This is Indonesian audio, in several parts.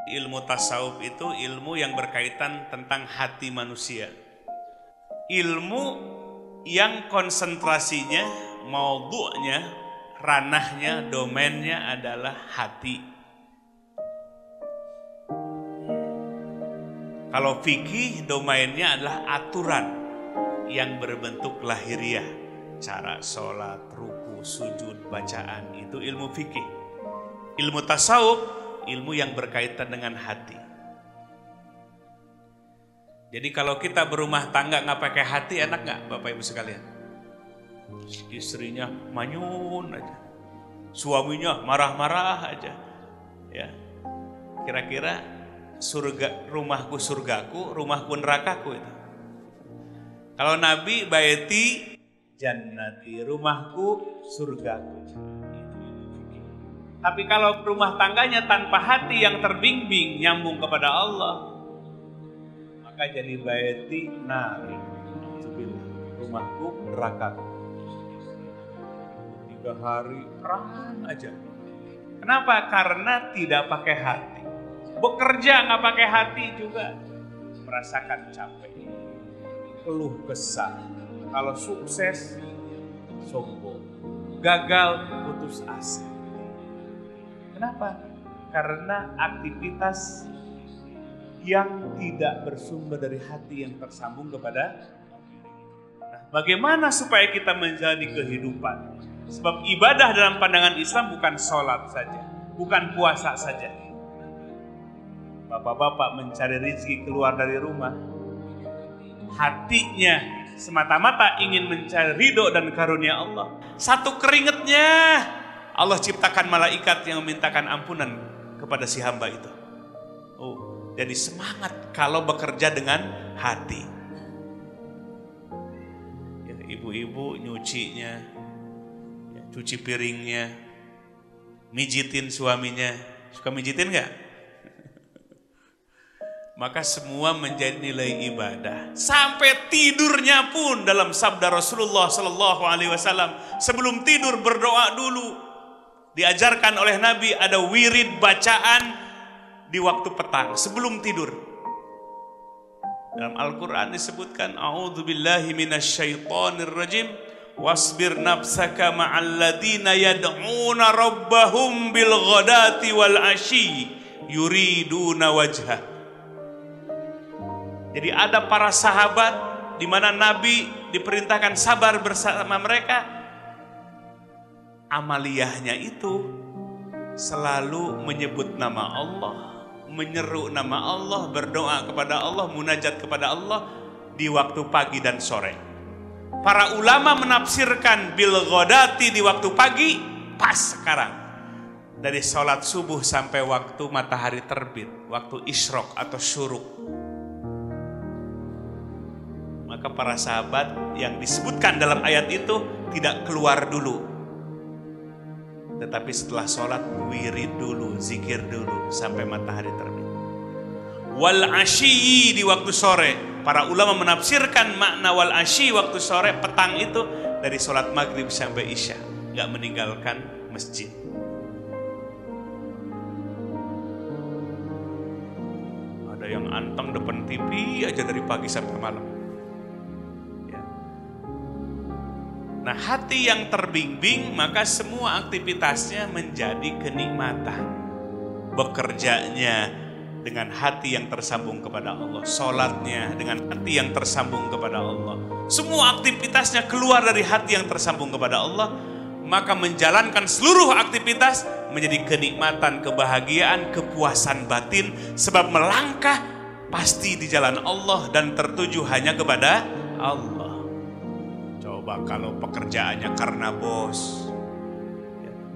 Ilmu tasawuf itu ilmu yang berkaitan tentang hati manusia. Ilmu yang konsentrasinya, maudhu'nya, ranahnya, domainnya adalah hati. Kalau fikih, domainnya adalah aturan yang berbentuk lahiriah. Cara sholat, ruku, sujud, bacaan, itu ilmu fikih. Ilmu tasawuf, ilmu yang berkaitan dengan hati. Jadi kalau kita berumah tangga nggak pakai hati, enak nggak Bapak Ibu sekalian? Istrinya manyun aja, suaminya marah-marah aja, ya. Kira-kira surga, rumahku surgaku, rumahku nerakaku itu. Kalau Nabi baiti jannati, rumahku surgaku. Tapi kalau rumah tangganya tanpa hati yang terbimbing nyambung kepada Allah, maka jadi baiti nari, rumahku nerakaku. 3 hari perang aja. Kenapa? Karena tidak pakai hati. Bekerja nggak pakai hati juga merasakan capek, keluh kesah. Kalau sukses sombong, gagal putus asa. Kenapa? Karena aktivitas yang tidak bersumber dari hati yang tersambung kepada. Nah, bagaimana supaya kita menjalani kehidupan? Sebab ibadah dalam pandangan Islam bukan sholat saja, bukan puasa saja. Bapak-bapak mencari rezeki keluar dari rumah, hatinya semata-mata ingin mencari ridho dan karunia Allah. Satu keringatnya Allah ciptakan malaikat yang memintakan ampunan kepada si hamba itu. Oh, jadi semangat kalau bekerja dengan hati. Ya, ibu-ibu nyucinya, ya, cuci piringnya, mijitin suaminya. Suka mijitin nggak? Maka semua menjadi nilai ibadah. Sampai tidurnya pun dalam sabda Rasulullah Sallallahu Alaihi Wasallam, sebelum tidur berdoa dulu. Diajarkan oleh Nabi ada wirid bacaan di waktu petang sebelum tidur. Dalam Al-Quran disebutkan, A'udzubillahi minasyaitonir rajim, wasbir nafsaka ma'al ladina yad'una rabbahum bil ghadati wal asyi yuriduna wajhah. Jadi ada para sahabat di mana Nabi diperintahkan sabar bersama mereka. Amaliyahnya itu selalu menyebut nama Allah, menyeru nama Allah, berdoa kepada Allah, munajat kepada Allah di waktu pagi dan sore. Para ulama menafsirkan bil ghadati di waktu pagi, pas sekarang. Dari sholat subuh sampai waktu matahari terbit, waktu isyraq atau syuruk. Maka para sahabat yang disebutkan dalam ayat itu tidak keluar dulu, tetapi setelah sholat wirid dulu, zikir dulu sampai matahari terbit. Wal asyi di waktu sore. Para ulama menafsirkan makna wal asyi waktu sore, petang itu dari sholat maghrib sampai isya, nggak meninggalkan masjid. Ada yang anteng depan TV aja dari pagi sampai malam. Nah, hati yang terbimbing, maka semua aktivitasnya menjadi kenikmatan. Bekerjanya dengan hati yang tersambung kepada Allah, sholatnya dengan hati yang tersambung kepada Allah, semua aktivitasnya keluar dari hati yang tersambung kepada Allah, maka menjalankan seluruh aktivitas menjadi kenikmatan, kebahagiaan, kepuasan batin, sebab melangkah pasti di jalan Allah dan tertuju hanya kepada Allah. Coba kalau pekerjaannya karena bos,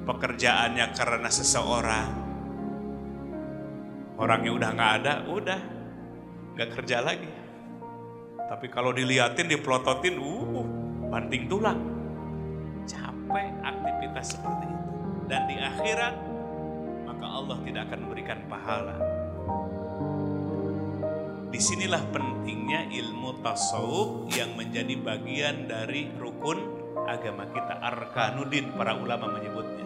pekerjaannya karena seseorang, orangnya udah nggak ada, udah nggak kerja lagi. Tapi kalau diliatin, dipelototin, banting tulang, capek aktivitas seperti itu. Dan di akhirat maka Allah tidak akan memberikan pahala. Disinilah pentingnya ilmu tasawuf yang menjadi bagian dari rukun agama kita, arkanuddin para ulama menyebutnya.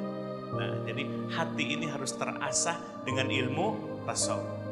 Nah, jadi hati ini harus terasah dengan ilmu tasawuf.